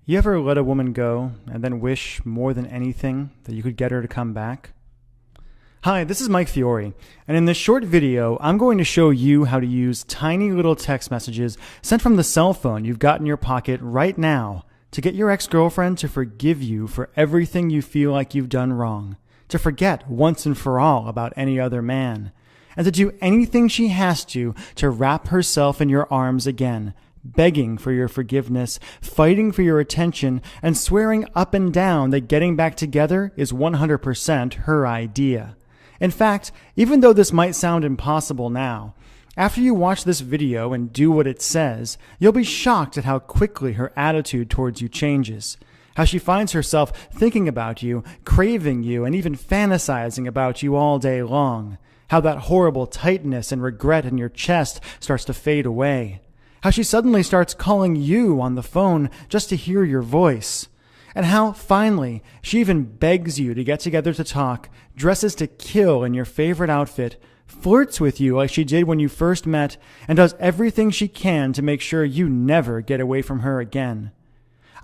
You ever let a woman go and then wish more than anything that you could get her to come back? Hi, this is Mike Fiore, and in this short video, I'm going to show you how to use tiny little text messages sent from the cell phone you've got in your pocket right now to get your ex-girlfriend to forgive you for everything you feel like you've done wrong, to forget once and for all about any other man, and to do anything she has to wrap herself in your arms again, begging for your forgiveness, fighting for your attention, and swearing up and down that getting back together is 100% her idea. In fact, even though this might sound impossible now, after you watch this video and do what it says, you'll be shocked at how quickly her attitude towards you changes. How she finds herself thinking about you, craving you, and even fantasizing about you all day long. How that horrible tightness and regret in your chest starts to fade away. How she suddenly starts calling you on the phone just to hear your voice. And how, finally, she even begs you to get together to talk, dresses to kill in your favorite outfit, flirts with you like she did when you first met, and does everything she can to make sure you never get away from her again.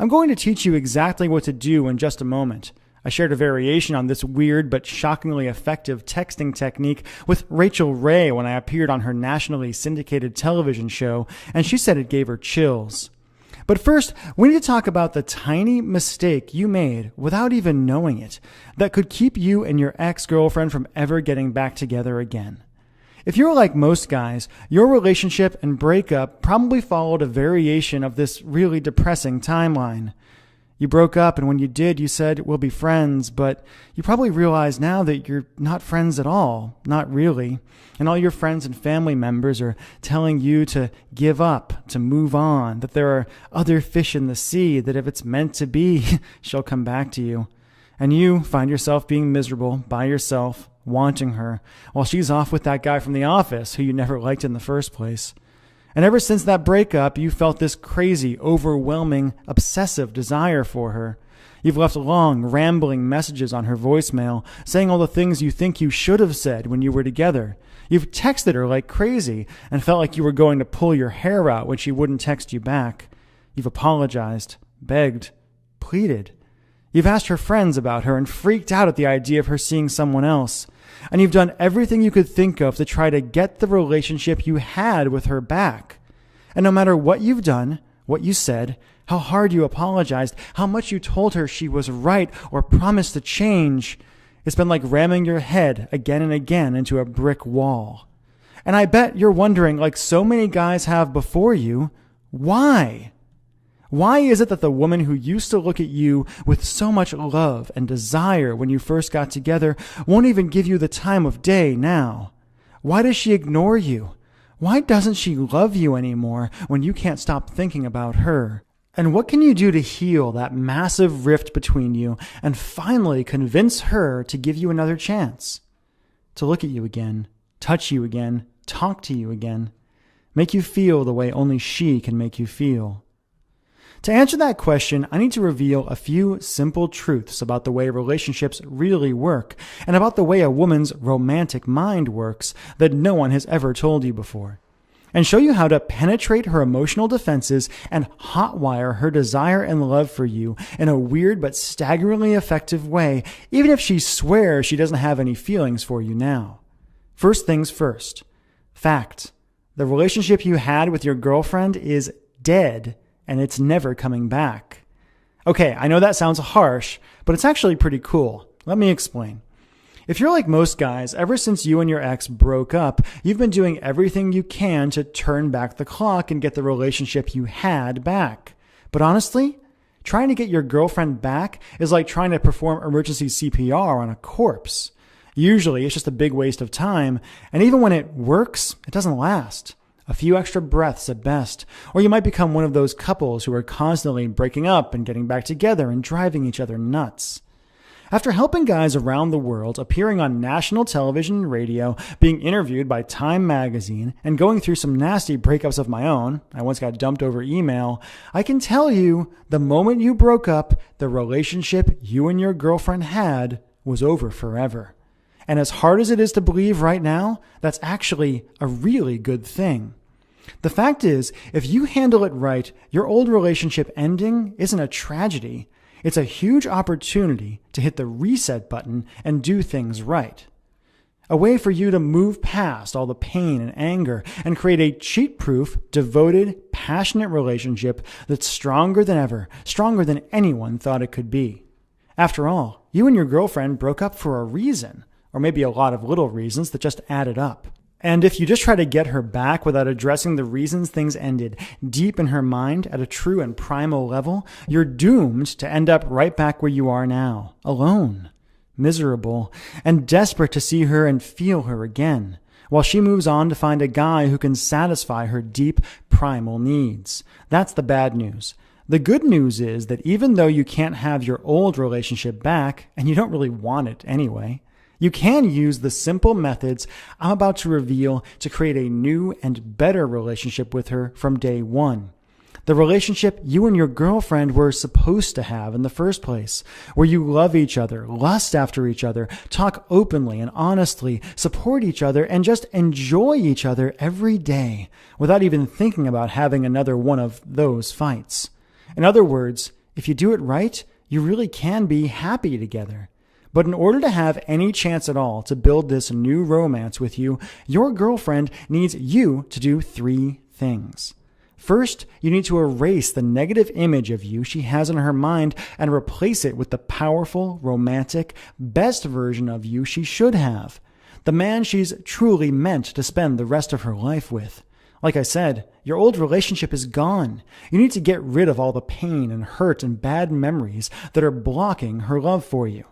I'm going to teach you exactly what to do in just a moment. I shared a variation on this weird but shockingly effective texting technique with Rachel Ray when I appeared on her nationally syndicated television show, and she said it gave her chills. But first, we need to talk about the tiny mistake you made without even knowing it that could keep you and your ex-girlfriend from ever getting back together again. If you're like most guys, your relationship and breakup probably followed a variation of this really depressing timeline. You broke up, and when you did, you said, we'll be friends, but you probably realize now that you're not friends at all, not really, and all your friends and family members are telling you to give up, to move on, that there are other fish in the sea, that if it's meant to be, she'll come back to you. And you find yourself being miserable by yourself, wanting her, while she's off with that guy from the office who you never liked in the first place. And ever since that breakup, you felt this crazy, overwhelming, obsessive desire for her. You've left long, rambling messages on her voicemail, saying all the things you think you should have said when you were together. You've texted her like crazy and felt like you were going to pull your hair out when she wouldn't text you back. You've apologized, begged, pleaded. You've asked her friends about her and freaked out at the idea of her seeing someone else. And you've done everything you could think of to try to get the relationship you had with her back. And no matter what you've done, what you said, how hard you apologized, how much you told her she was right or promised to change, it's been like ramming your head again and again into a brick wall. And I bet you're wondering, like so many guys have before you, why? Why is it that the woman who used to look at you with so much love and desire when you first got together won't even give you the time of day now? Why does she ignore you? Why doesn't she love you anymore when you can't stop thinking about her? And what can you do to heal that massive rift between you and finally convince her to give you another chance? To look at you again, touch you again, talk to you again, make you feel the way only she can make you feel. To answer that question, I need to reveal a few simple truths about the way relationships really work and about the way a woman's romantic mind works that no one has ever told you before, and show you how to penetrate her emotional defenses and hotwire her desire and love for you in a weird but staggeringly effective way, even if she swears she doesn't have any feelings for you now. First things first. Fact. The relationship you had with your girlfriend is dead. And it's never coming back. Okay, I know that sounds harsh, but it's actually pretty cool. Let me explain. If you're like most guys, ever since you and your ex broke up, you've been doing everything you can to turn back the clock and get the relationship you had back. But honestly, trying to get your girlfriend back is like trying to perform emergency CPR on a corpse. Usually, it's just a big waste of time, and even when it works, it doesn't last. A few extra breaths at best, or you might become one of those couples who are constantly breaking up and getting back together and driving each other nuts. After helping guys around the world, appearing on national television and radio, being interviewed by Time magazine, and going through some nasty breakups of my own, I once got dumped over email, I can tell you the moment you broke up, the relationship you and your girlfriend had was over forever. And as hard as it is to believe right now, that's actually a really good thing. The fact is, if you handle it right, your old relationship ending isn't a tragedy. It's a huge opportunity to hit the reset button and do things right. A way for you to move past all the pain and anger and create a cheat-proof, devoted, passionate relationship that's stronger than ever, stronger than anyone thought it could be. After all, you and your girlfriend broke up for a reason, or maybe a lot of little reasons that just added up. And if you just try to get her back without addressing the reasons things ended deep in her mind at a true and primal level, you're doomed to end up right back where you are now, alone, miserable, and desperate to see her and feel her again, while she moves on to find a guy who can satisfy her deep, primal needs. That's the bad news. The good news is that even though you can't have your old relationship back, and you don't really want it anyway, you can use the simple methods I'm about to reveal to create a new and better relationship with her from day one. The relationship you and your girlfriend were supposed to have in the first place, where you love each other, lust after each other, talk openly and honestly, support each other, and just enjoy each other every day without even thinking about having another one of those fights. In other words, if you do it right, you really can be happy together. But in order to have any chance at all to build this new romance with you, your girlfriend needs you to do 3 things. First, you need to erase the negative image of you she has in her mind and replace it with the powerful, romantic, best version of you she should have. The man she's truly meant to spend the rest of her life with. Like I said, your old relationship is gone. You need to get rid of all the pain and hurt and bad memories that are blocking her love for you.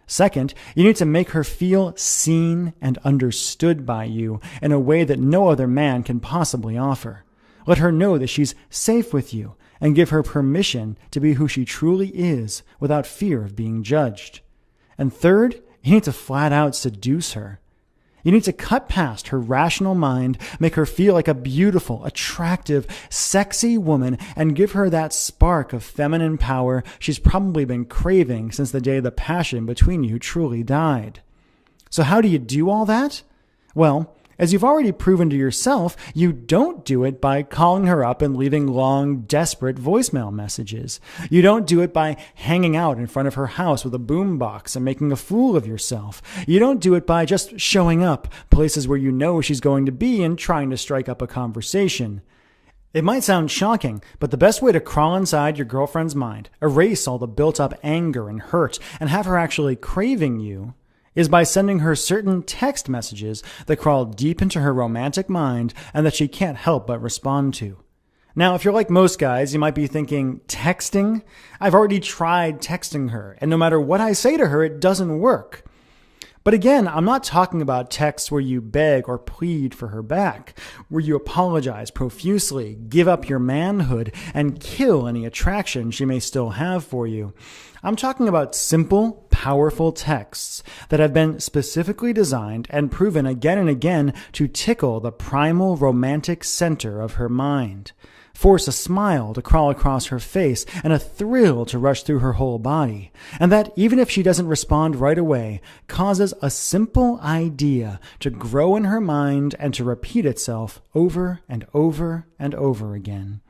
Second, you need to make her feel seen and understood by you in a way that no other man can possibly offer. Let her know that she's safe with you and give her permission to be who she truly is without fear of being judged. And third, you need to flat out seduce her. You need to cut past her rational mind, make her feel like a beautiful, attractive, sexy woman, and give her that spark of feminine power she's probably been craving since the day the passion between you truly died. So how do you do all that? Well, as you've already proven to yourself, you don't do it by calling her up and leaving long, desperate voicemail messages. You don't do it by hanging out in front of her house with a boombox and making a fool of yourself. You don't do it by just showing up places where you know she's going to be and trying to strike up a conversation. It might sound shocking, but the best way to crawl inside your girlfriend's mind, erase all the built-up anger and hurt, and have her actually craving you, is by sending her certain text messages that crawl deep into her romantic mind and that she can't help but respond to. Now, if you're like most guys, you might be thinking, texting? I've already tried texting her, and no matter what I say to her, it doesn't work. But again, I'm not talking about texts where you beg or plead for her back, where you apologize profusely, give up your manhood, and kill any attraction she may still have for you. I'm talking about simple, powerful texts that have been specifically designed and proven again and again to tickle the primal romantic center of her mind. Force a smile to crawl across her face and a thrill to rush through her whole body. And that, even if she doesn't respond right away, causes a simple idea to grow in her mind and to repeat itself over and over and over again.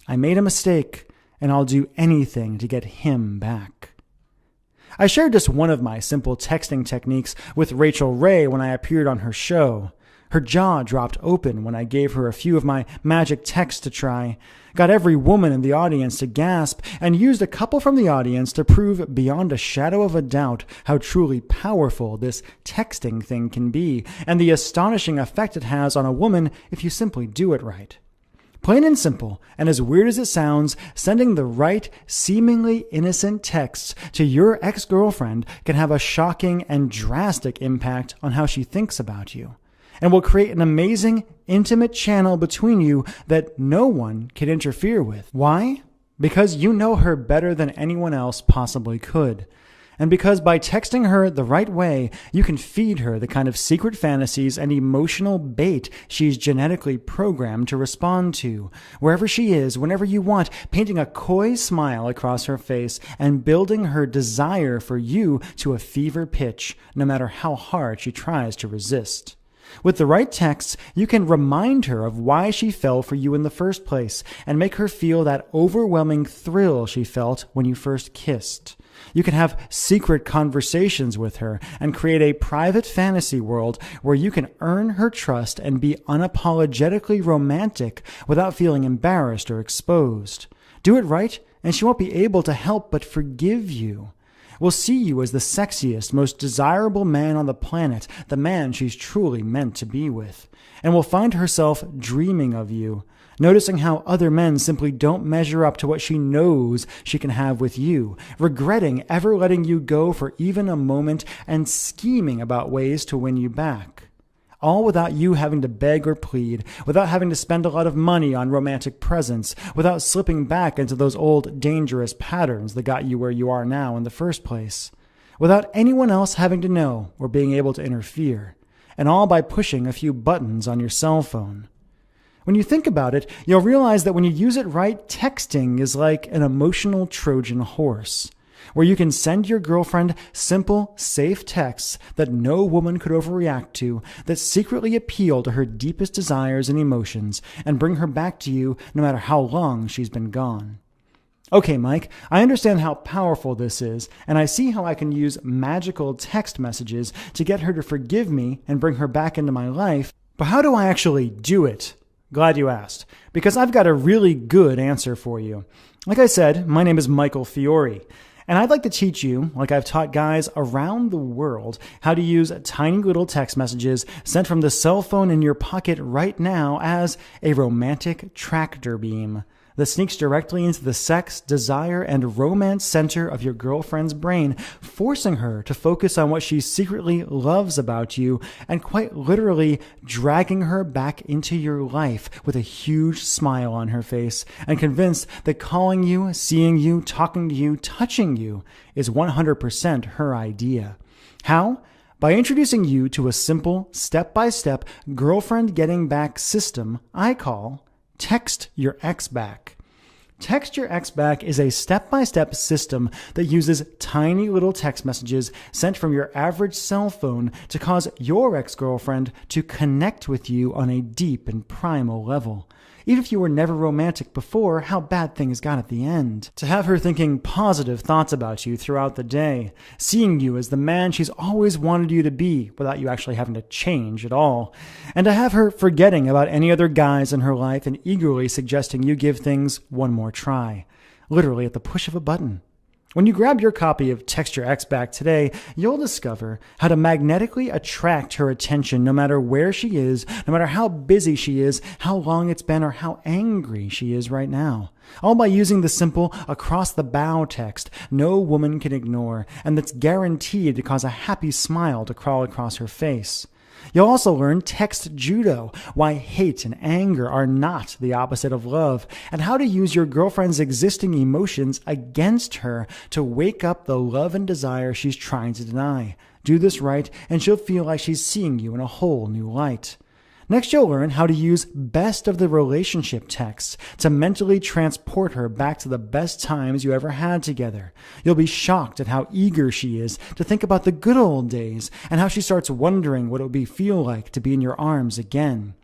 I made a mistake, and I'll do anything to get him back. I shared just one of my simple texting techniques with Rachel Ray when I appeared on her show. Her jaw dropped open when I gave her a few of my magic texts to try, got every woman in the audience to gasp, and used a couple from the audience to prove beyond a shadow of a doubt how truly powerful this texting thing can be, and the astonishing effect it has on a woman if you simply do it right. Plain and simple, and as weird as it sounds, sending the right, seemingly innocent texts to your ex-girlfriend can have a shocking and drastic impact on how she thinks about you, and will create an amazing, intimate channel between you that no one can interfere with. Why? Because you know her better than anyone else possibly could. And because by texting her the right way, you can feed her the kind of secret fantasies and emotional bait she's genetically programmed to respond to, wherever she is, whenever you want, painting a coy smile across her face and building her desire for you to a fever pitch, no matter how hard she tries to resist. With the right texts, you can remind her of why she fell for you in the first place and make her feel that overwhelming thrill she felt when you first kissed. You can have secret conversations with her and create a private fantasy world where you can earn her trust and be unapologetically romantic without feeling embarrassed or exposed. Do it right, and she won't be able to help but forgive you. Will see you as the sexiest, most desirable man on the planet, the man she's truly meant to be with, and will find herself dreaming of you, noticing how other men simply don't measure up to what she knows she can have with you, regretting ever letting you go for even a moment, and scheming about ways to win you back. All without you having to beg or plead, without having to spend a lot of money on romantic presents, without slipping back into those old dangerous patterns that got you where you are now in the first place, without anyone else having to know or being able to interfere, and all by pushing a few buttons on your cell phone. When you think about it, you'll realize that when you use it right, texting is like an emotional Trojan horse, where you can send your girlfriend simple, safe texts that no woman could overreact to, that secretly appeal to her deepest desires and emotions, and bring her back to you no matter how long she's been gone. Okay, Mike, I understand how powerful this is, and I see how I can use magical text messages to get her to forgive me and bring her back into my life, but how do I actually do it? Glad you asked, because I've got a really good answer for you. Like I said, my name is Michael Fiore, and I'd like to teach you, like I've taught guys around the world, how to use tiny little text messages sent from the cell phone in your pocket right now as a romantic tractor beam that sneaks directly into the sex, desire, and romance center of your girlfriend's brain, forcing her to focus on what she secretly loves about you and quite literally dragging her back into your life with a huge smile on her face and convinced that calling you, seeing you, talking to you, touching you is 100% her idea. How? By introducing you to a simple, step-by-step girlfriend getting back system I call Text Your Ex Back. Text Your Ex Back is a step-by-step system that uses tiny little text messages sent from your average cell phone to cause your ex-girlfriend to connect with you on a deep and primal level. Even if you were never romantic before, how bad things got at the end. To have her thinking positive thoughts about you throughout the day, seeing you as the man she's always wanted you to be without you actually having to change at all, and to have her forgetting about any other guys in her life and eagerly suggesting you give things one more try, literally at the push of a button. When you grab your copy of Text Your Ex Back today, you'll discover how to magnetically attract her attention no matter where she is, no matter how busy she is, how long it's been, or how angry she is right now. All by using the simple across-the-bow text no woman can ignore, and that's guaranteed to cause a happy smile to crawl across her face. You'll also learn text judo, why hate and anger are not the opposite of love, and how to use your girlfriend's existing emotions against her to wake up the love and desire she's trying to deny. Do this right, and she'll feel like she's seeing you in a whole new light. Next, you'll learn how to use best of the relationship texts to mentally transport her back to the best times you ever had together. You'll be shocked at how eager she is to think about the good old days and how she starts wondering what it would feel like to be in your arms again.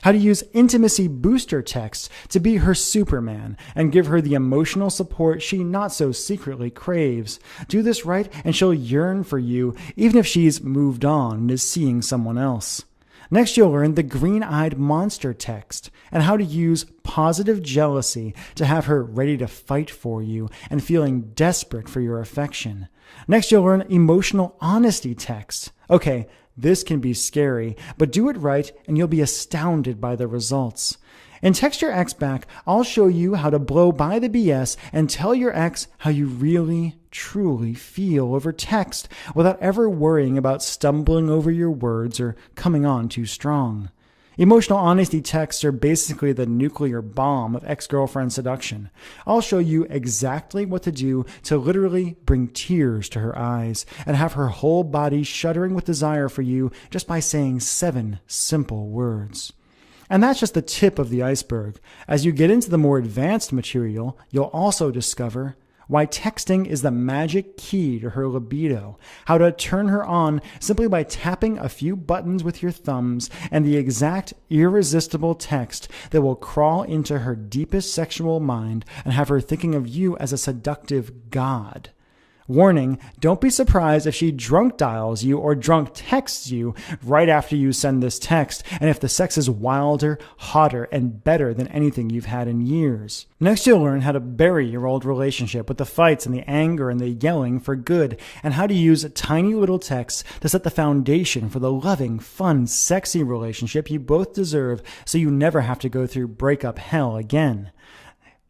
How to use intimacy booster texts to be her Superman and give her the emotional support she not so secretly craves. Do this right and she'll yearn for you even if she's moved on and is seeing someone else. Next, you'll learn the green-eyed monster text and how to use positive jealousy to have her ready to fight for you and feeling desperate for your affection. Next, you'll learn emotional honesty text. Okay, this can be scary, but do it right and you'll be astounded by the results. In Text Your Ex Back, I'll show you how to blow by the BS and tell your ex how you really, truly feel over text without ever worrying about stumbling over your words or coming on too strong. Emotional honesty texts are basically the nuclear bomb of ex-girlfriend seduction. I'll show you exactly what to do to literally bring tears to her eyes and have her whole body shuddering with desire for you just by saying 7 simple words. And that's just the tip of the iceberg. As you get into the more advanced material, you'll also discover why texting is the magic key to her libido, how to turn her on simply by tapping a few buttons with your thumbs, and the exact irresistible text that will crawl into her deepest sexual mind and have her thinking of you as a seductive god. Warning, don't be surprised if she drunk dials you or drunk texts you right after you send this text, and if the sex is wilder, hotter, and better than anything you've had in years. Next, you'll learn how to bury your old relationship with the fights and the anger and the yelling for good, and how to use tiny little texts to set the foundation for the loving, fun, sexy relationship you both deserve so you never have to go through breakup hell again.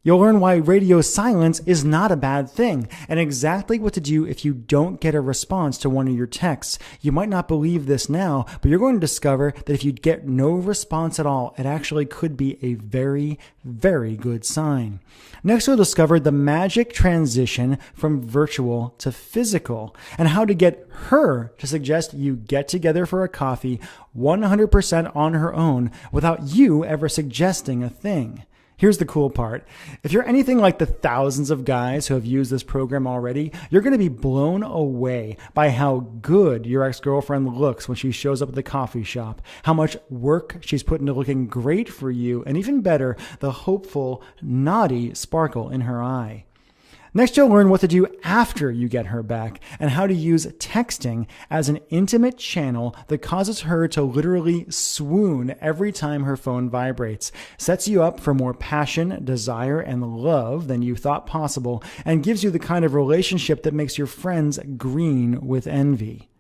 You'll learn why radio silence is not a bad thing, and exactly what to do if you don't get a response to one of your texts. You might not believe this now, but you're going to discover that if you get no response at all, it actually could be a very, very good sign. Next, you'll discover the magic transition from virtual to physical, and how to get her to suggest you get together for a coffee 100% on her own without you ever suggesting a thing. Here's the cool part. If you're anything like the thousands of guys who have used this program already, you're going to be blown away by how good your ex-girlfriend looks when she shows up at the coffee shop, how much work she's put into looking great for you, and even better, the hopeful, naughty sparkle in her eye. Next, you'll learn what to do after you get her back and how to use texting as an intimate channel that causes her to literally swoon every time her phone vibrates, sets you up for more passion, desire, and love than you thought possible, and gives you the kind of relationship that makes your friends green with envy.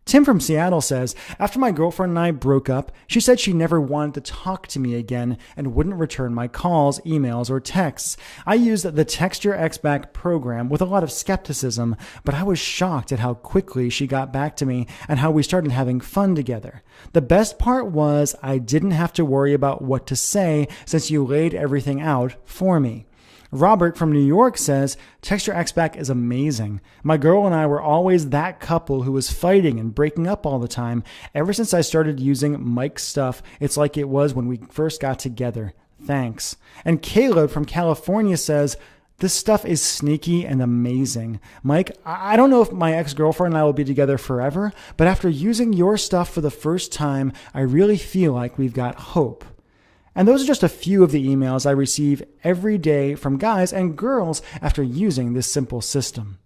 Tim from Seattle says, after my girlfriend and I broke up, she said she never wanted to talk to me again and wouldn't return my calls, emails, or texts. I used the Text Your Ex Back program with a lot of skepticism, but I was shocked at how quickly she got back to me and how we started having fun together. The best part was I didn't have to worry about what to say since you laid everything out for me. Robert from New York says, Text Your Ex Back is amazing. My girl and I were always that couple who was fighting and breaking up all the time. Ever since I started using Mike's stuff, it's like it was when we first got together. Thanks. And Caleb from California says, this stuff is sneaky and amazing. Mike, I don't know if my ex-girlfriend and I will be together forever, but after using your stuff for the first time, I really feel like we've got hope. And those are just a few of the emails I receive every day from guys and girls after using this simple system.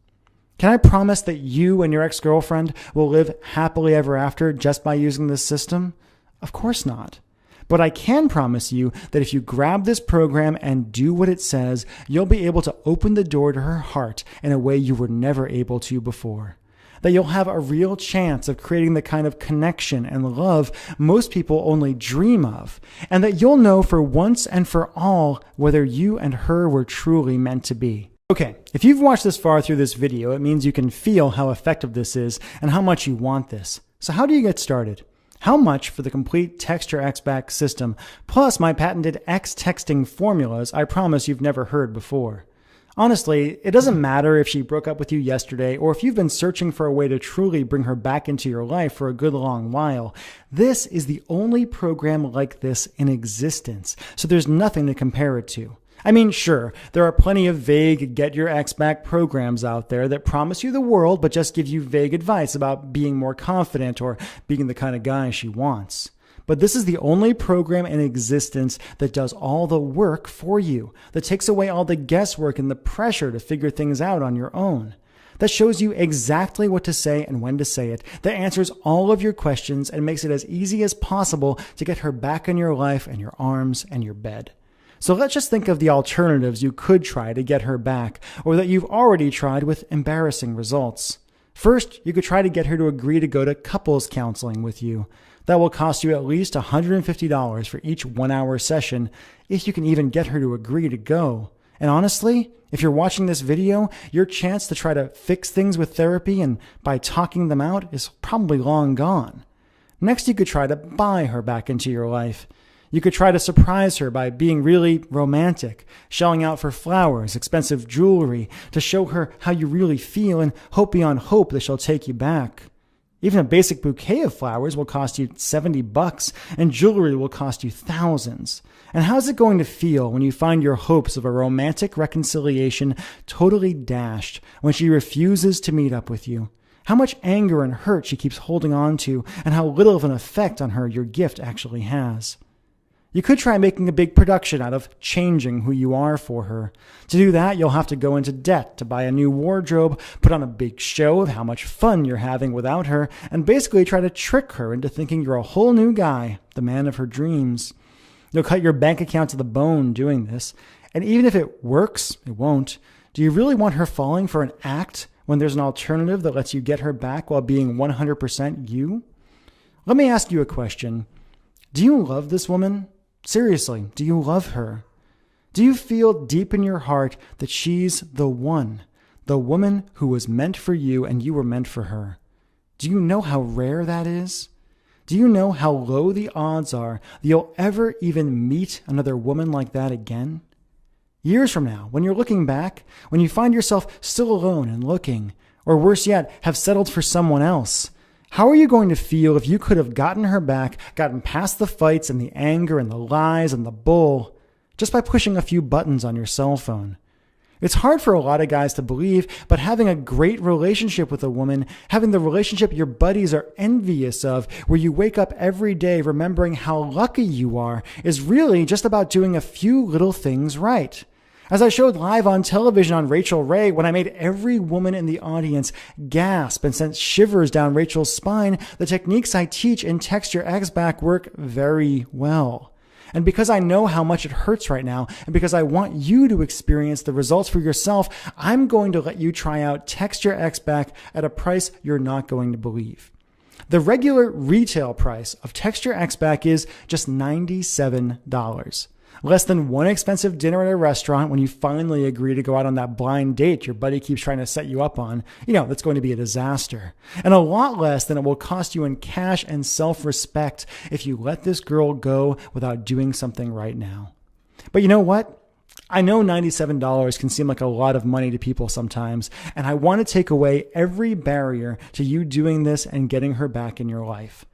Can I promise that you and your ex-girlfriend will live happily ever after just by using this system? Of course not. But I can promise you that if you grab this program and do what it says, you'll be able to open the door to her heart in a way you were never able to before. That you'll have a real chance of creating the kind of connection and love most people only dream of, and that you'll know for once and for all whether you and her were truly meant to be. Okay, if you've watched this far through this video, it means you can feel how effective this is and how much you want this. So how do you get started? How much for the complete Text Your Ex Back system, plus my patented X-texting formulas I promise you've never heard before? Honestly, it doesn't matter if she broke up with you yesterday or if you've been searching for a way to truly bring her back into your life for a good long while. This is the only program like this in existence, so there's nothing to compare it to. I mean, sure, there are plenty of vague Get Your Ex Back programs out there that promise you the world but just give you vague advice about being more confident or being the kind of guy she wants. But this is the only program in existence that does all the work for you, that takes away all the guesswork and the pressure to figure things out on your own, that shows you exactly what to say and when to say it, that answers all of your questions and makes it as easy as possible to get her back in your life and your arms and your bed. So let's just think of the alternatives you could try to get her back, or that you've already tried with embarrassing results. First, you could try to get her to agree to go to couples counseling with you. That will cost you at least $150 for each 1-hour session, if you can even get her to agree to go. And honestly, if you're watching this video, your chance to try to fix things with therapy and by talking them out is probably long gone. Next, you could try to buy her back into your life. You could try to surprise her by being really romantic, shelling out for flowers, expensive jewelry, to show her how you really feel and hope beyond hope that she'll take you back. Even a basic bouquet of flowers will cost you $70, and jewelry will cost you thousands. And how's it going to feel when you find your hopes of a romantic reconciliation totally dashed when she refuses to meet up with you? How much anger and hurt she keeps holding on to, and how little of an effect on her your gift actually has. You could try making a big production out of changing who you are for her. To do that, you'll have to go into debt to buy a new wardrobe, put on a big show of how much fun you're having without her, and basically try to trick her into thinking you're a whole new guy, the man of her dreams. You'll cut your bank account to the bone doing this, and even if it works, it won't. Do you really want her falling for an act when there's an alternative that lets you get her back while being 100% you? Let me ask you a question. Do you love this woman? Seriously, do you love her? Do you feel deep in your heart that she's the one, the woman who was meant for you and you were meant for her? Do you know how rare that is? Do you know how low the odds are that you'll ever even meet another woman like that again? Years from now, when you're looking back, when you find yourself still alone and looking, or worse yet, have settled for someone else, how are you going to feel if you could have gotten her back, gotten past the fights and the anger and the lies and the bull, just by pushing a few buttons on your cell phone? It's hard for a lot of guys to believe, but having a great relationship with a woman, having the relationship your buddies are envious of, where you wake up every day remembering how lucky you are, is really just about doing a few little things right. As I showed live on television on Rachel Ray, when I made every woman in the audience gasp and sent shivers down Rachel's spine, the techniques I teach in Text Your Ex Back work very well. And because I know how much it hurts right now, and because I want you to experience the results for yourself, I'm going to let you try out Text Your Ex Back at a price you're not going to believe. The regular retail price of Text Your Ex Back is just $97. Less than one expensive dinner at a restaurant when you finally agree to go out on that blind date your buddy keeps trying to set you up on. That's going to be a disaster. And a lot less than it will cost you in cash and self-respect if you let this girl go without doing something right now. But you know what? I know $97 can seem like a lot of money to people sometimes, and I want to take away every barrier to you doing this and getting her back in your life.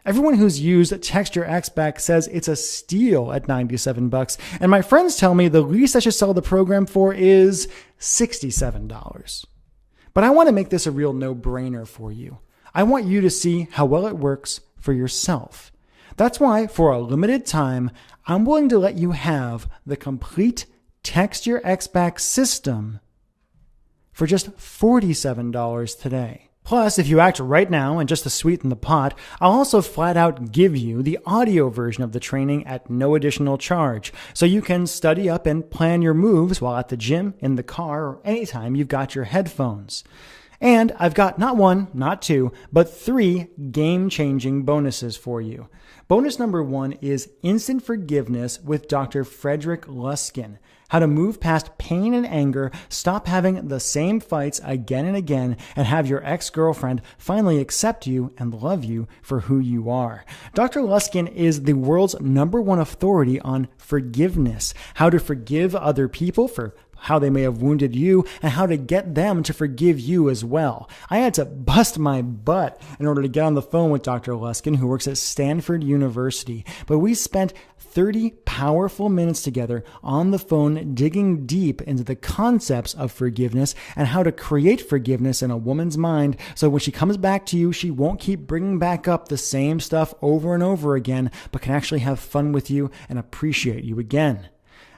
Everyone who's used Text Your Ex Back says it's a steal at $97, and my friends tell me the least I should sell the program for is $67. But I want to make this a real no-brainer for you. I want you to see how well it works for yourself. That's why, for a limited time, I'm willing to let you have the complete Text Your Ex Back system for just $47 today. Plus, if you act right now and just to sweeten the pot, I'll also flat out give you the audio version of the training at no additional charge, so you can study up and plan your moves while at the gym, in the car, or anytime you've got your headphones. And I've got not one, not two, but 3 game-changing bonuses for you. Bonus number 1 is Instant Forgiveness with Dr. Frederick Luskin. How to move past pain and anger, stop having the same fights again and again, and have your ex-girlfriend finally accept you and love you for who you are. Dr. Luskin is the world's #1 authority on forgiveness, how to forgive other people for how they may have wounded you, and how to get them to forgive you as well. I had to bust my butt in order to get on the phone with Dr. Luskin, who works at Stanford University. But we spent 30 powerful minutes together on the phone digging deep into the concepts of forgiveness and how to create forgiveness in a woman's mind so when she comes back to you, she won't keep bringing back up the same stuff over and over again, but can actually have fun with you and appreciate you again.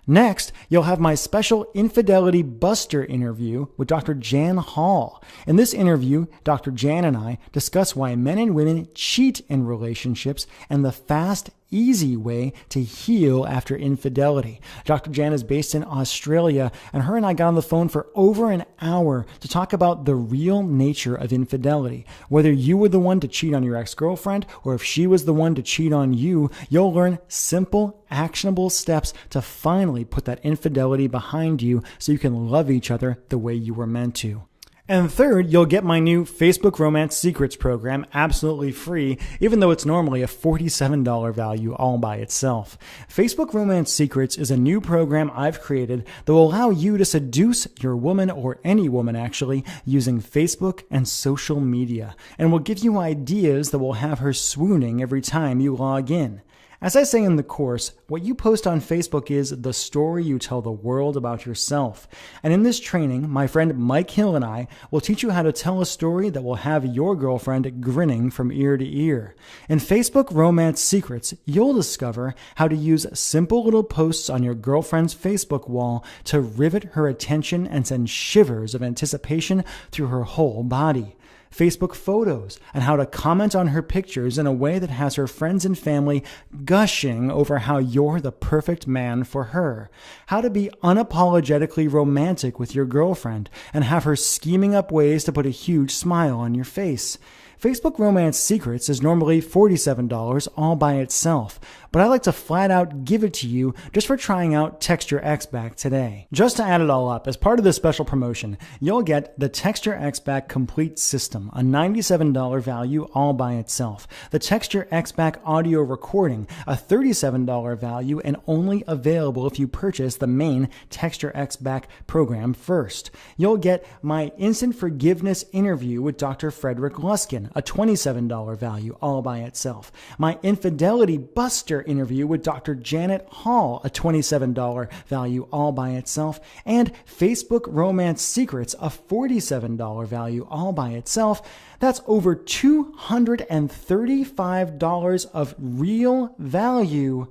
Next, you'll have my special Infidelity Buster interview with Dr. Jan Hall. In this interview, Dr. Jan and I discuss why men and women cheat in relationships and the fast, easy way to heal after infidelity. Dr. Jan is based in Australia, and her and I got on the phone for over an hour to talk about the real nature of infidelity. Whether you were the one to cheat on your ex-girlfriend or if she was the one to cheat on you, you'll learn simple, actionable steps to finally put that infidelity behind you so you can love each other the way you were meant to. And third, you'll get my new Facebook Romance Secrets program absolutely free, even though it's normally a $47 value all by itself. Facebook Romance Secrets is a new program I've created that will allow you to seduce your woman, or any woman actually, using Facebook and social media, and will give you ideas that will have her swooning every time you log in. As I say in the course, what you post on Facebook is the story you tell the world about yourself. And in this training, my friend Mike Hill and I will teach you how to tell a story that will have your girlfriend grinning from ear to ear. In Facebook Romance Secrets, you'll discover how to use simple little posts on your girlfriend's Facebook wall to rivet her attention and send shivers of anticipation through her whole body. Facebook photos, and how to comment on her pictures in a way that has her friends and family gushing over how you're the perfect man for her. How to be unapologetically romantic with your girlfriend and have her scheming up ways to put a huge smile on your face. Facebook Romance Secrets is normally $47 all by itself, but I like to flat out give it to you just for trying out Text Your Ex Back today. Just to add it all up, as part of this special promotion, you'll get the Text Your Ex Back Complete System, a $97 value all by itself. The Text Your Ex Back Audio Recording, a $37 value and only available if you purchase the main Text Your Ex Back program first. You'll get my Instant Forgiveness interview with Dr. Frederick Luskin, a $27 value all by itself. My Infidelity Buster interview with Dr. Janet Hall, a $27 value all by itself. And Facebook Romance Secrets, a $47 value all by itself. That's over $235 of real value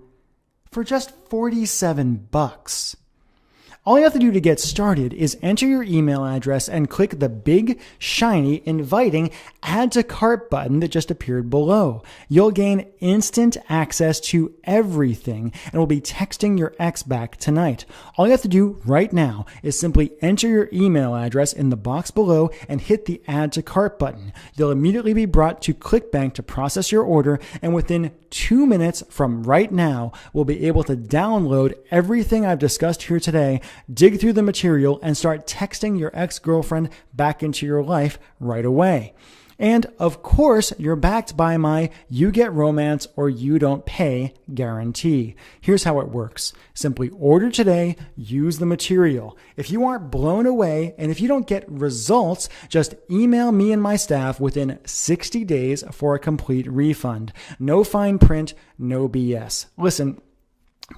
for just 47 bucks. All you have to do to get started is enter your email address and click the big, shiny, inviting Add to Cart button that just appeared below. You'll gain instant access to everything and will be texting your ex back tonight. All you have to do right now is simply enter your email address in the box below and hit the Add to Cart button. You'll immediately be brought to ClickBank to process your order, and within 2 minutes from right now, we'll be able to download everything I've discussed here today, dig through the material, and start texting your ex-girlfriend back into your life right away. And of course, you're backed by my You Get Romance or You Don't Pay guarantee. Here's how it works. Simply order today, use the material. If you aren't blown away and if you don't get results, just email me and my staff within 60 days for a complete refund. No fine print, no BS. Listen,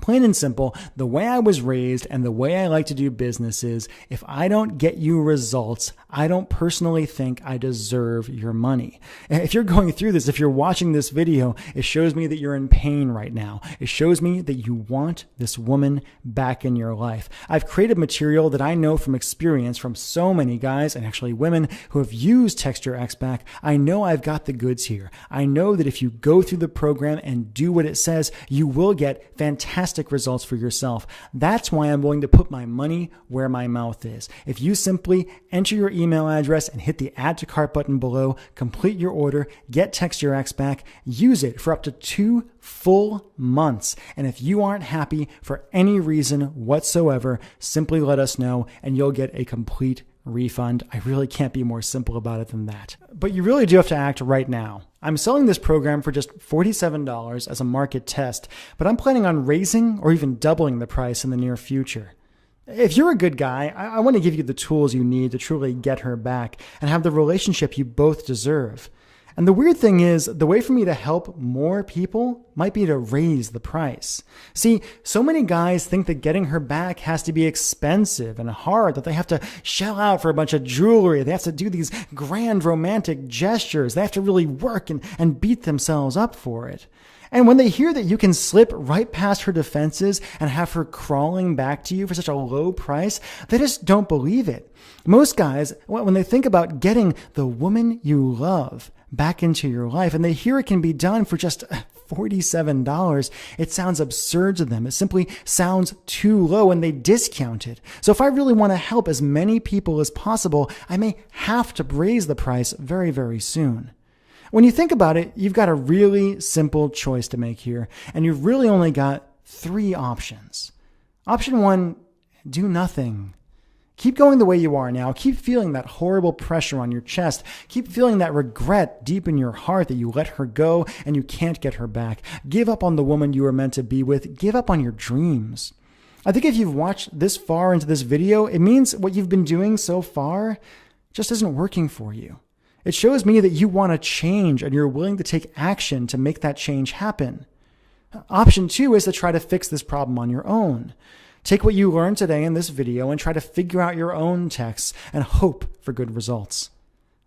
plain and simple, the way I was raised and the way I like to do business is if I don't get you results, I don't personally think I deserve your money. If you're going through this, if you're watching this video, it shows me that you're in pain right now. It shows me that you want this woman back in your life. I've created material that I know from experience from so many guys and actually women who have used Text Your Ex Back. I know I've got the goods here. I know that if you go through the program and do what it says, you will get fantastic results for yourself. That's why I'm willing to put my money where my mouth is. If you simply enter your email address and hit the Add to Cart button below, complete your order, get Text Your Ex Back, use it for up to 2 full months. And if you aren't happy for any reason whatsoever, simply let us know and you'll get a complete refund. I really can't be more simple about it than that. But you really do have to act right now. I'm selling this program for just $47 as a market test, but I'm planning on raising or even doubling the price in the near future. If you're a good guy, I want to give you the tools you need to truly get her back and have the relationship you both deserve. And the weird thing is, the way for me to help more people might be to raise the price. See, so many guys think that getting her back has to be expensive and hard, that they have to shell out for a bunch of jewelry. They have to do these grand romantic gestures. They have to really work and beat themselves up for it. And when they hear that you can slip right past her defenses and have her crawling back to you for such a low price, they just don't believe it. Most guys, when they think about getting the woman you love back into your life and they hear it can be done for just $47, it sounds absurd to them. It simply sounds too low and they discount it. So if I really want to help as many people as possible, I may have to raise the price very, very soon. When you think about it, you've got a really simple choice to make here, and you've really only got 3 options. Option 1, do nothing. Keep going the way you are now. Keep feeling that horrible pressure on your chest. Keep feeling that regret deep in your heart that you let her go and you can't get her back. Give up on the woman you were meant to be with. Give up on your dreams. I think if you've watched this far into this video, it means what you've been doing so far just isn't working for you. It shows me that you want to change and you're willing to take action to make that change happen. Option 2 is to try to fix this problem on your own. Take what you learned today in this video and try to figure out your own texts and hope for good results.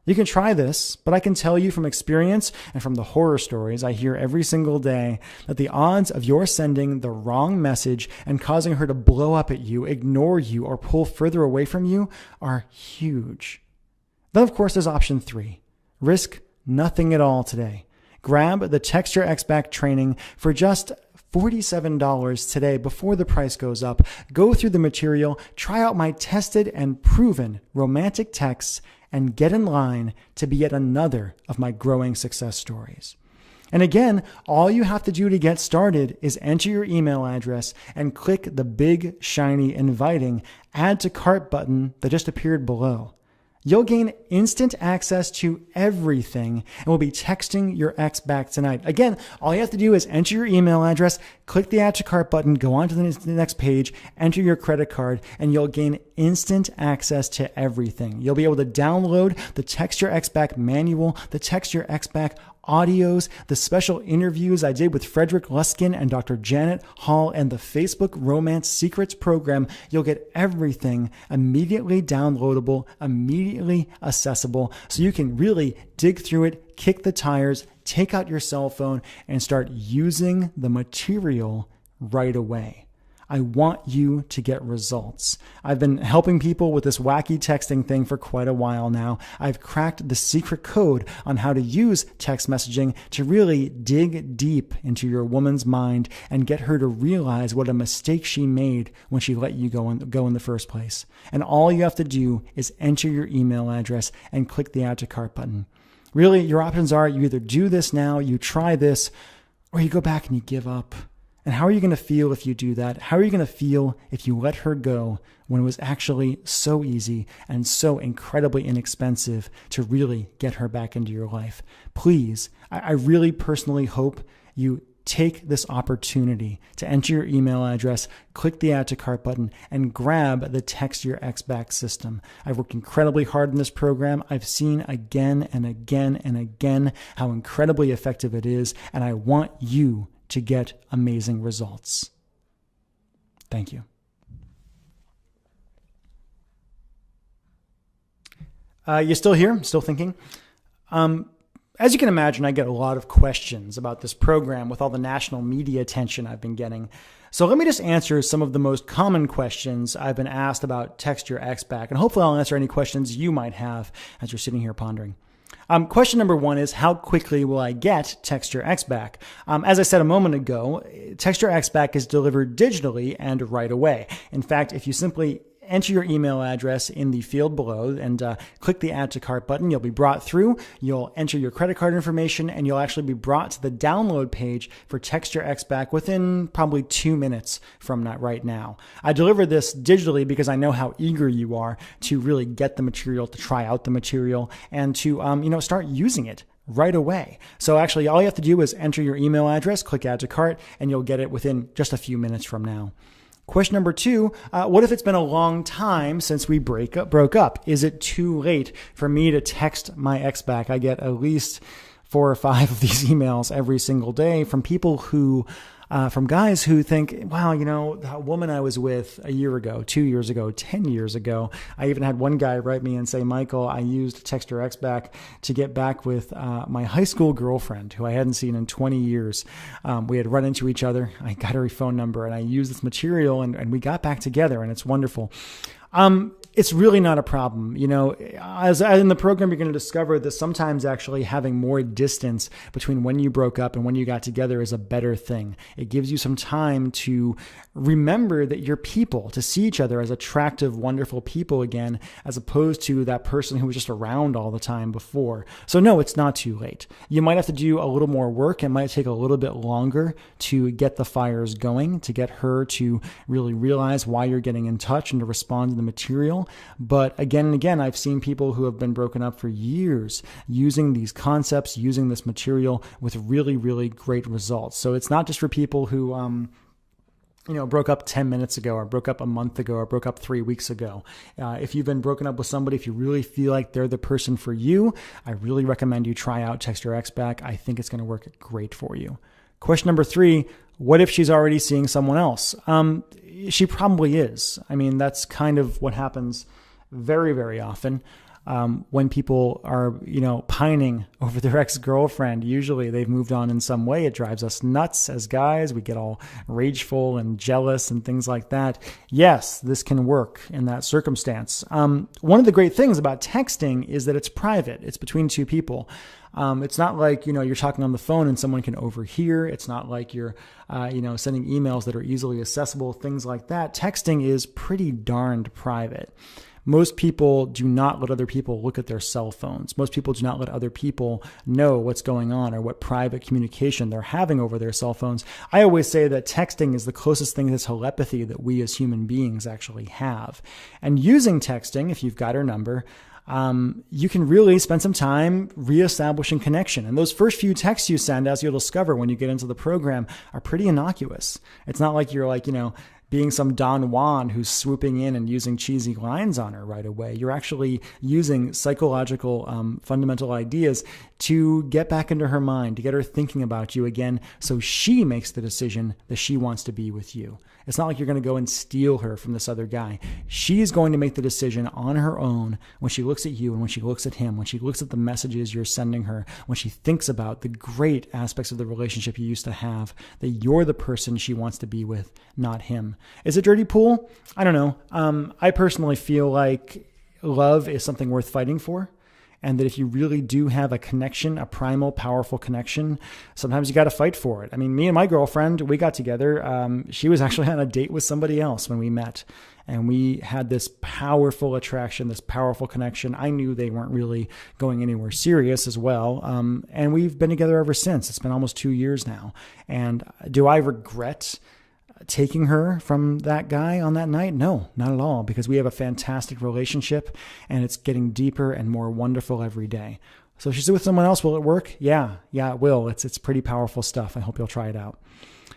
You can try this, but I can tell you from experience and from the horror stories I hear every single day that the odds of your sending the wrong message and causing her to blow up at you, ignore you, or pull further away from you are huge. Then, of course, there's option 3. Risk nothing at all today. Grab the Text Your Ex Back training for just $47 today before the price goes up. Go through the material, try out my tested and proven romantic texts, and get in line to be yet another of my growing success stories. And again, all you have to do to get started is enter your email address and click the big, shiny, inviting Add to Cart button that just appeared below. You'll gain instant access to everything and we'll be texting your ex back tonight. Again, all you have to do is enter your email address, click the Add to Cart button, go on to the next page, enter your credit card, and you'll gain instant access to everything. You'll be able to download the Text Your Ex Back manual, the Text Your Ex Back audios, the special interviews I did with Frederick Luskin and Dr. Janet Hall, and the Facebook Romance Secrets program. You'll get everything immediately downloadable, immediately accessible, so you can really dig through it, kick the tires, take out your cell phone, and start using the material right away. I want you to get results. I've been helping people with this wacky texting thing for quite a while now. I've cracked the secret code on how to use text messaging to really dig deep into your woman's mind and get her to realize what a mistake she made when she let you go in the first place. And all you have to do is enter your email address and click the Add to Cart button. Really, your options are you either do this now, you try this, or you go back and you give up. And how are you going to feel if you do that? How are you going to feel if you let her go when it was actually so easy and so incredibly inexpensive to really get her back into your life? Please, I really personally hope you take this opportunity to enter your email address, click the Add to Cart button, and grab the Text Your Ex Back system. I've worked incredibly hard in this program. I've seen again and again and again how incredibly effective it is, and I want you to get amazing results. Thank you. You still here? Still thinking? As you can imagine, I get a lot of questions about this program with all the national media attention I've been getting. So let me just answer some of the most common questions I've been asked about Text Your Ex Back, and hopefully I'll answer any questions you might have as you're sitting here pondering. Question number 1 is, how quickly will I get Text Your Ex Back? As I said a moment ago, Text Your Ex Back is delivered digitally and right away. In fact, if you simply enter your email address in the field below and click the Add to Cart button, you'll be brought through, you'll enter your credit card information, and you'll actually be brought to the download page for Text Your Ex Back within probably 2 minutes from right now. I deliver this digitally because I know how eager you are to really get the material, to try out the material, and to start using it right away. So actually, all you have to do is enter your email address, click Add to Cart, and you'll get it within just a few minutes from now. Question number 2, what if it's been a long time since we broke up? Is it too late for me to text my ex back? I get at least 4 or 5 of these emails every single day from people who, from guys who think, wow, that woman I was with a year ago, 2 years ago, 10 years ago. I even had one guy write me and say, Michael, I used Text Your Ex Back to get back with my high school girlfriend who I hadn't seen in 20 years. We had run into each other. I got her phone number and I used this material and we got back together, and it's wonderful. It's really not a problem. As in the program, you're going to discover that sometimes actually having more distance between when you broke up and when you got together is a better thing. It gives you some time to remember that you're people, to see each other as attractive, wonderful people again, as opposed to that person who was just around all the time before. So no, it's not too late. You might have to do a little more work. It might take a little bit longer to get the fires going, to get her to really realize why you're getting in touch and to respond to the material. But again and again, I've seen people who have been broken up for years using these concepts, using this material with really, really great results. So it's not just for people who, broke up 10 minutes ago or broke up a month ago or broke up 3 weeks ago. If you've been broken up with somebody, if you really feel like they're the person for you, I really recommend you try out Text Your Ex Back. I think it's going to work great for you. Question number 3, what if she's already seeing someone else? She probably is. I mean, that's kind of what happens very, very often. When people are, pining over their ex-girlfriend, usually they've moved on in some way. It drives us nuts as guys. We get all rageful and jealous and things like that. Yes, this can work in that circumstance. One of the great things about texting is that it's private. It's between two people. It's not like, you're talking on the phone and someone can overhear. It's not like you're, sending emails that are easily accessible, things like that. Texting is pretty darned private. Most people do not let other people look at their cell phones. Most people do not let other people know what's going on or what private communication they're having over their cell phones. I always say that texting is the closest thing to telepathy that we as human beings actually have. And using texting, if you've got her number, you can really spend some time reestablishing connection. And those first few texts you send, as you'll discover when you get into the program, are pretty innocuous. It's not like you're being some Don Juan who's swooping in and using cheesy lines on her right away. You're actually using psychological fundamental ideas to get back into her mind, to get her thinking about you again, so she makes the decision that she wants to be with you. It's not like you're going to go and steal her from this other guy. She's going to make the decision on her own when she looks at you and when she looks at him, when she looks at the messages you're sending her, when she thinks about the great aspects of the relationship you used to have, that you're the person she wants to be with, not him. Is it dirty pool? I don't know. I personally feel like love is something worth fighting for. And that if you really do have a connection, a primal, powerful connection, sometimes you got to fight for it. I mean, me and my girlfriend, we got together. She was actually on a date with somebody else when we met. And we had this powerful attraction, this powerful connection. I knew they weren't really going anywhere serious as well. And we've been together ever since. It's been almost 2 years now. And do I regret taking her from that guy on that night? No, not at all, because we have a fantastic relationship and it's getting deeper and more wonderful every day. So she's with someone else. Will it work? Yeah, it will. It's pretty powerful stuff. I hope you'll try it out.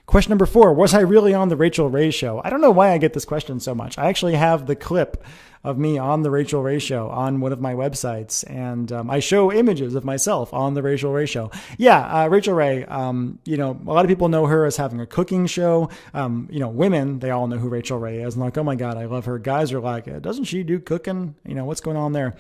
Question number 4, was I really on the Rachel Ray Show? I don't know why I get this question so much. I actually have the clip of me on the Rachel Ray Show on one of my websites, and I show images of myself on the Rachel Ray Show. Yeah, Rachel Ray, a lot of people know her as having a cooking show. Women, they all know who Rachel Ray is. And like, oh my God, I love her. Guys are like, doesn't she do cooking? What's going on there?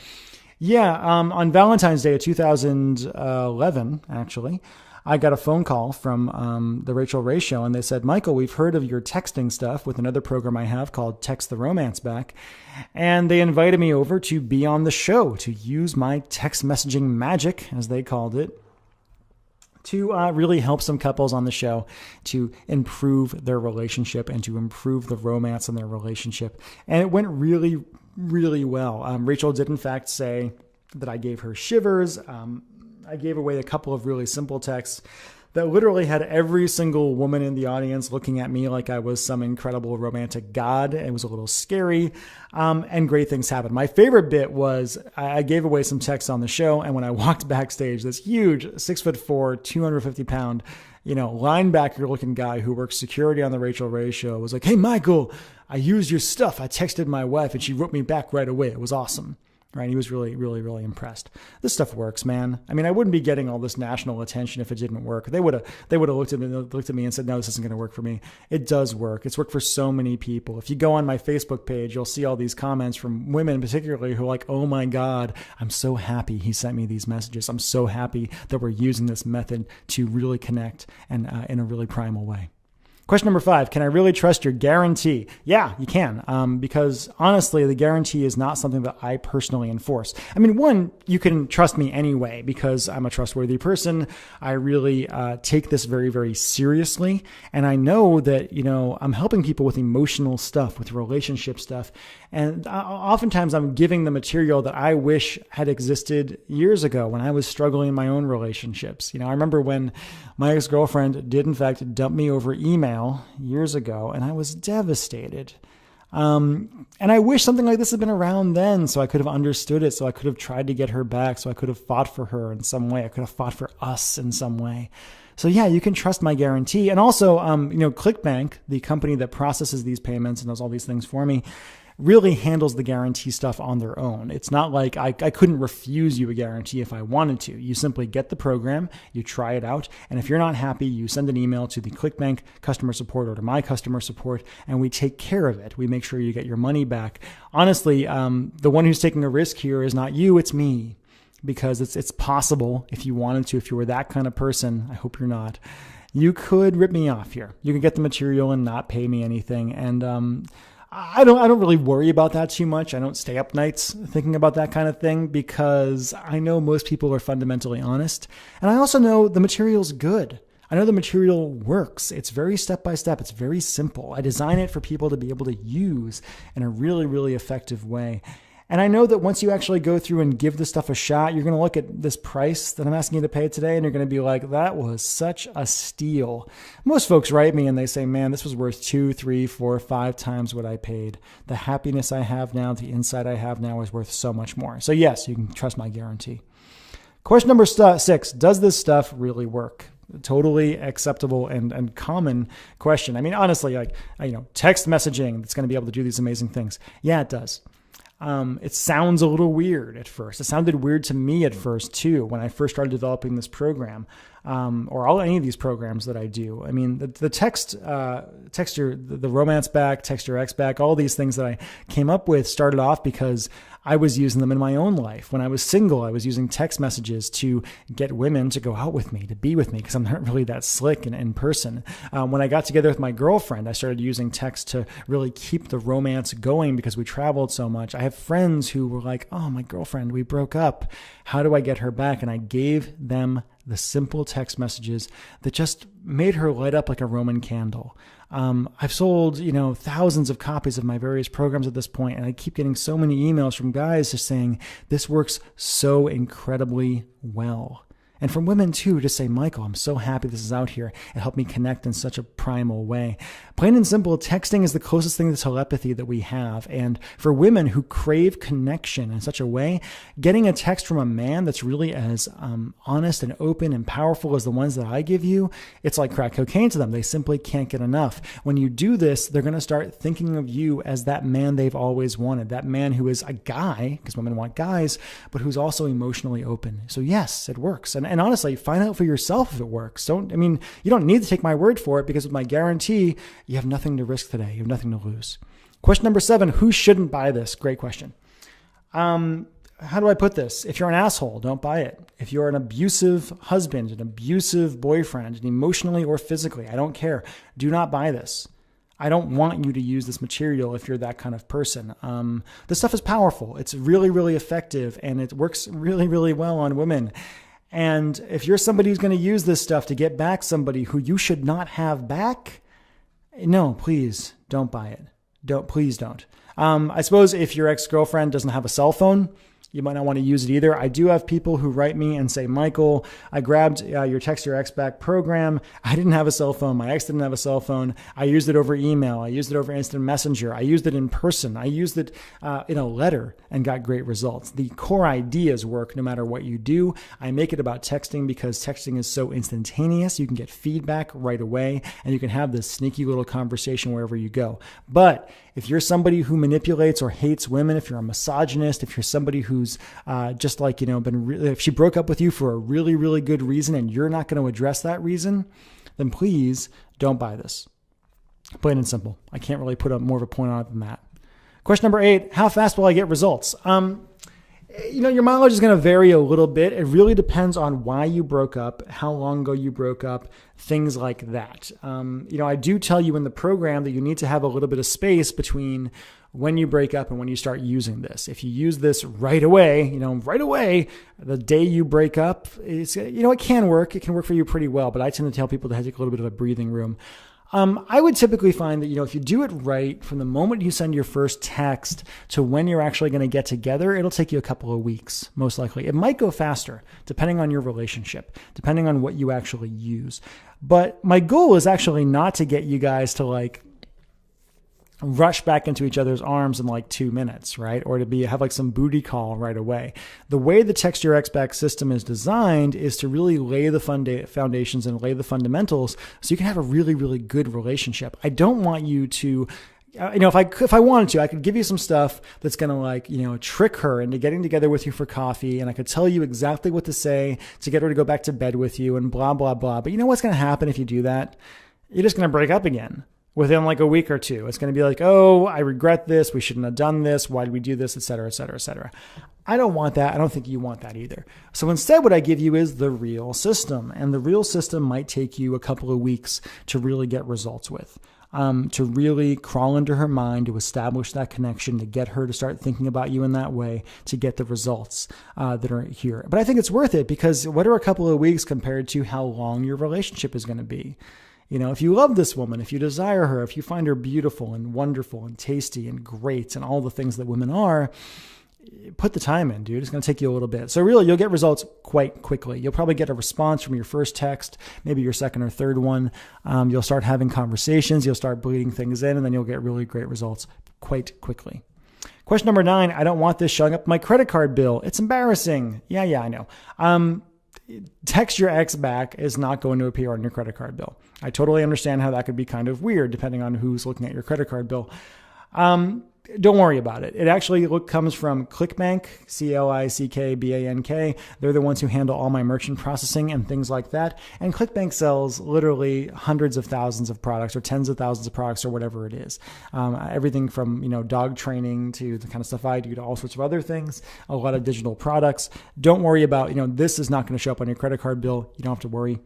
Yeah, on Valentine's Day of 2011, actually, I got a phone call from the Rachel Ray Show, and they said, Michael, we've heard of your texting stuff with another program I have called Text the Romance Back, and they invited me over to be on the show, to use my text messaging magic, as they called it, to really help some couples on the show to improve their relationship and to improve the romance in their relationship. And it went really, really well. Rachel did, in fact, say that I gave her shivers. I gave away a couple of really simple texts that literally had every single woman in the audience looking at me like I was some incredible romantic god. It was a little scary, and great things happened. My favorite bit was I gave away some texts on the show, and when I walked backstage, this huge 6'4", 250-pound, linebacker-looking guy who works security on the Rachel Ray Show was like, "Hey, Michael, I used your stuff. I texted my wife, and she wrote me back right away. It was awesome." Right? He was really, really, really impressed. This stuff works, man. I mean, I wouldn't be getting all this national attention if it didn't work. They would have looked at me and said, no, this isn't going to work for me. It does work. It's worked for so many people. If you go on my Facebook page, you'll see all these comments from women particularly who are like, oh my God, I'm so happy he sent me these messages. I'm so happy that we're using this method to really connect and in a really primal way. Question number 5, can I really trust your guarantee? Yeah, you can, because honestly, the guarantee is not something that I personally enforce. I mean, one, you can trust me anyway because I'm a trustworthy person. I really take this very, very seriously. And I know that, I'm helping people with emotional stuff, with relationship stuff. And oftentimes I'm giving the material that I wish had existed years ago when I was struggling in my own relationships. I remember when my ex-girlfriend did in fact dump me over email years ago, and I was devastated. And I wish something like this had been around then so I could have understood it, so I could have tried to get her back, so I could have fought for her in some way. I could have fought for us in some way. So yeah, you can trust my guarantee. And also, ClickBank, the company that processes these payments and does all these things for me, really handles the guarantee stuff on their own. It's not like I couldn't refuse you a guarantee if I wanted to. You simply get the program, you try it out, and if you're not happy, you send an email to the ClickBank customer support or to my customer support, and we take care of it. We make sure you get your money back. Honestly, the one who's taking a risk here is not you, it's me. Because it's possible, if you wanted to, if you were that kind of person, I hope you're not, you could rip me off here. You could get the material and not pay me anything. And I don't really worry about that too much. I don't stay up nights thinking about that kind of thing because I know most people are fundamentally honest. And I also know the material's good. I know the material works. It's very step by step. It's very simple. I design it for people to be able to use in a really, really effective way. And I know that once you actually go through and give this stuff a shot, you're going to look at this price that I'm asking you to pay today, and you're going to be like, that was such a steal. Most folks write me and they say, man, this was worth 2, 3, 4, 5 times what I paid. The happiness I have now, the insight I have now is worth so much more. So yes, you can trust my guarantee. Question number 6, does this stuff really work? Totally acceptable and common question. I mean, honestly, text messaging that's going to be able to do these amazing things. Yeah, it does. It sounds a little weird at first. It sounded weird to me at first too, when I first started developing this program, or any of these programs that I do. I mean, the text your romance back, text your ex back, all these things that I came up with started off because I was using them in my own life. When I was single, I was using text messages to get women to go out with me, to be with me, because I'm not really that slick in person. When I got together with my girlfriend, I started using text to really keep the romance going because we traveled so much. I have friends who were like, oh, my girlfriend, we broke up. How do I get her back? And I gave them the simple text messages that just made her light up like a Roman candle. I've sold, thousands of copies of my various programs at this point, and I keep getting so many emails from guys just saying, this works so incredibly well. And from women too, to say, Michael, I'm so happy this is out here. It helped me connect in such a primal way. Plain and simple, texting is the closest thing to telepathy that we have. And for women who crave connection in such a way, getting a text from a man that's really as honest and open and powerful as the ones that I give you, it's like crack cocaine to them. They simply can't get enough. When you do this, they're going to start thinking of you as that man they've always wanted, that man who is a guy, because women want guys, but who's also emotionally open. So yes, it works. And honestly, find out for yourself if it works. You don't need to take my word for it, because with my guarantee, you have nothing to risk today. You have nothing to lose. Question number 7, who shouldn't buy this? Great question. How do I put this? If you're an asshole, don't buy it. If you're an abusive husband, an abusive boyfriend, and emotionally or physically, I don't care. Do not buy this. I don't want you to use this material if you're that kind of person. This stuff is powerful. It's really, really effective, and it works really, really well on women. And if you're somebody who's going to use this stuff to get back somebody who you should not have back, no, please don't buy it. Please don't. I suppose if your ex-girlfriend doesn't have a cell phone, you might not want to use it either. I do have people who write me and say, Michael, I grabbed your Text Your Ex Back program. I didn't have a cell phone. My ex didn't have a cell phone. I used it over email. I used it over instant messenger. I used it in person. I used it in a letter and got great results. The core ideas work no matter what you do. I make it about texting because texting is so instantaneous. You can get feedback right away, and you can have this sneaky little conversation wherever you go. But if you're somebody who manipulates or hates women, if you're a misogynist, if you're somebody who's if she broke up with you for a really, really good reason and you're not going to address that reason, then please don't buy this. Plain and simple. I can't really put more of a point on it than that. Question number 8, how fast will I get results? Your mileage is going to vary a little bit. It really depends on why you broke up, how long ago you broke up, things like that. I do tell you in the program that you need to have a little bit of space between when you break up and when you start using this. If you use this right away, the day you break up, it can work. It can work for you pretty well, but I tend to tell people to take a little bit of a breathing room. I would typically find that, if you do it right from the moment you send your first text to when you're actually going to get together, it'll take you a couple of weeks, most likely. It might go faster, depending on your relationship, depending on what you actually use. But my goal is actually not to get you guys to rush back into each other's arms in like 2 minutes, right? Or to have like some booty call right away. The way the Text Your Ex Back system is designed is to really lay the foundations and lay the fundamentals so you can have a really, really good relationship. I don't want you to, if I wanted to, I could give you some stuff that's going to trick her into getting together with you for coffee. And I could tell you exactly what to say to get her to go back to bed with you and blah, blah, blah. But you know what's going to happen if you do that? You're just going to break up again within like a week or two. It's going to be like, oh, I regret this. We shouldn't have done this. Why did we do this? Et cetera, et cetera, et cetera. I don't want that. I don't think you want that either. So instead, what I give you is the real system. And the real system might take you a couple of weeks to really get results with. To really crawl into her mind, to establish that connection, to get her to start thinking about you in that way, to get the results that are here. But I think it's worth it, because what are a couple of weeks compared to how long your relationship is going to be? If you love this woman, if you desire her, if you find her beautiful and wonderful and tasty and great and all the things that women are, put the time in, dude. It's going to take you a little bit. So really, you'll get results quite quickly. You'll probably get a response from your first text, maybe your second or third one. You'll start having conversations. You'll start bleeding things in, and then you'll get really great results quite quickly. Question number 9, I don't want this showing up my credit card bill. It's embarrassing. Yeah, I know. Text Your Ex Back is not going to appear on your credit card bill. I totally understand how that could be kind of weird depending on who's looking at your credit card bill. Don't worry about it. It actually comes from ClickBank, ClickBank. They're the ones who handle all my merchant processing and things like that. And ClickBank sells literally hundreds of thousands of products or tens of thousands of products or whatever it is. Everything from, dog training to the kind of stuff I do to all sorts of other things, a lot of digital products. Don't worry about, this is not going to show up on your credit card bill. You don't have to worry.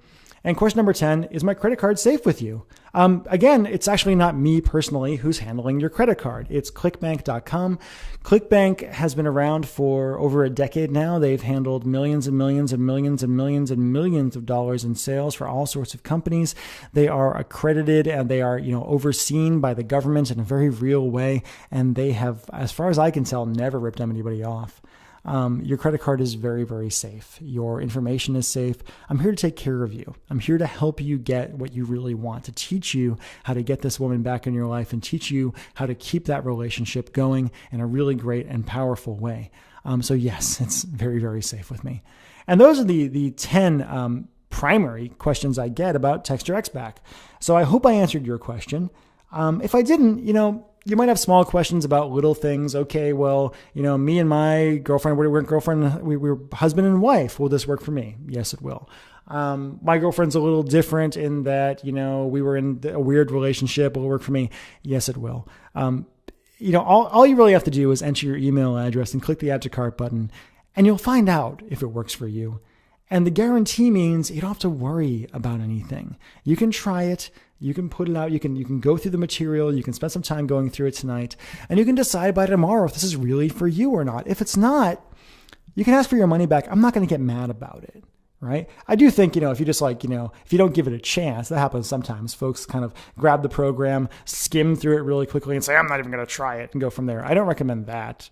And question number 10, is my credit card safe with you? Again, it's actually not me personally who's handling your credit card. It's clickbank.com. ClickBank has been around for over a decade now. They've handled millions and millions and millions and millions and millions of dollars in sales for all sorts of companies. They are accredited and they are, overseen by the government in a very real way. And they have, as far as I can tell, never ripped anybody off. Your credit card is very, very safe. Your information is safe. I'm here to take care of you. I'm here to help you get what you really want, to teach you how to get this woman back in your life and teach you how to keep that relationship going in a really great and powerful way. So yes, it's very, very safe with me. And those are the 10 primary questions I get about Text Your Ex Back. So I hope I answered your question. If I didn't, you might have small questions about little things. Okay, well, me and my girlfriend, we're husband and wife. Will this work for me? Yes, it will. My girlfriend's a little different in that, we were in a weird relationship. Will it work for me? Yes, it will. All you really have to do is enter your email address and click the Add to Cart button, and you'll find out if it works for you. And the guarantee means you don't have to worry about anything. You can try it. You can put it out. You can go through the material. You can spend some time going through it tonight, and you can decide by tomorrow if this is really for you or not. If it's not, you can ask for your money back. I'm not going to get mad about it, right? I do think, if you just if you don't give it a chance, that happens sometimes. Folks kind of grab the program, skim through it really quickly and say, I'm not even going to try it, and go from there. I don't recommend that.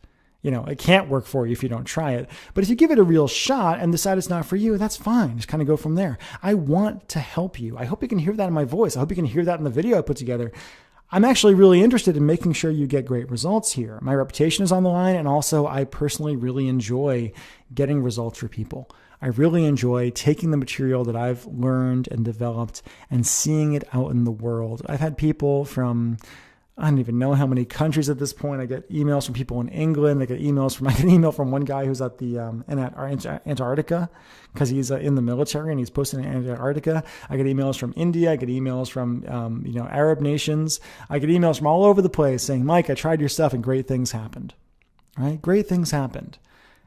It can't work for you if you don't try it. But if you give it a real shot and decide it's not for you, that's fine. Just kind of go from there. I want to help you. I hope you can hear that in my voice. I hope you can hear that in the video I put together. I'm actually really interested in making sure you get great results here. My reputation is on the line, and also I personally really enjoy getting results for people. I really enjoy taking the material that I've learned and developed and seeing it out in the world. I've had people from I don't even know how many countries at this point. I get emails from people in England. I get an email from one guy who's at the Antarctica because he's in the military and he's posted in Antarctica. I get emails from India. I get emails from Arab nations. I get emails from all over the place saying, Mike, I tried your stuff and great things happened. Right? Great things happened.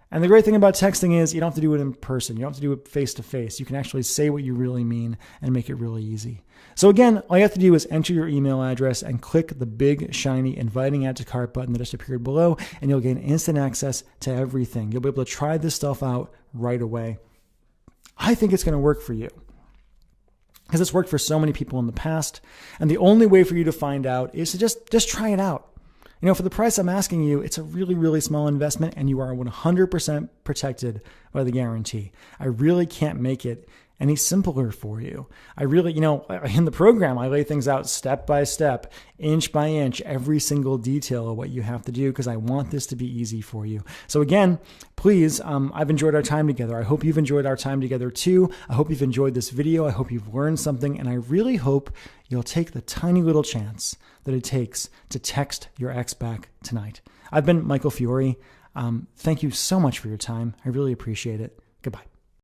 And the great thing about texting is you don't have to do it in person. You don't have to do it face to face. You can actually say what you really mean and make it really easy. So again, all you have to do is enter your email address and click the big, shiny, inviting add to cart button that just appeared below, and you'll gain instant access to everything. You'll be able to try this stuff out right away. I think it's going to work for you because it's worked for so many people in the past. And the only way for you to find out is to just try it out. For the price I'm asking you, it's a really, really small investment and you are 100% protected by the guarantee. I really can't make it any simpler for you. I really, in the program, I lay things out step by step, inch by inch, every single detail of what you have to do, because I want this to be easy for you. So again, please, I've enjoyed our time together. I hope you've enjoyed our time together too. I hope you've enjoyed this video. I hope you've learned something, and I really hope you'll take the tiny little chance that it takes to text your ex back tonight. I've been Michael Fiore. Thank you so much for your time. I really appreciate it. Goodbye.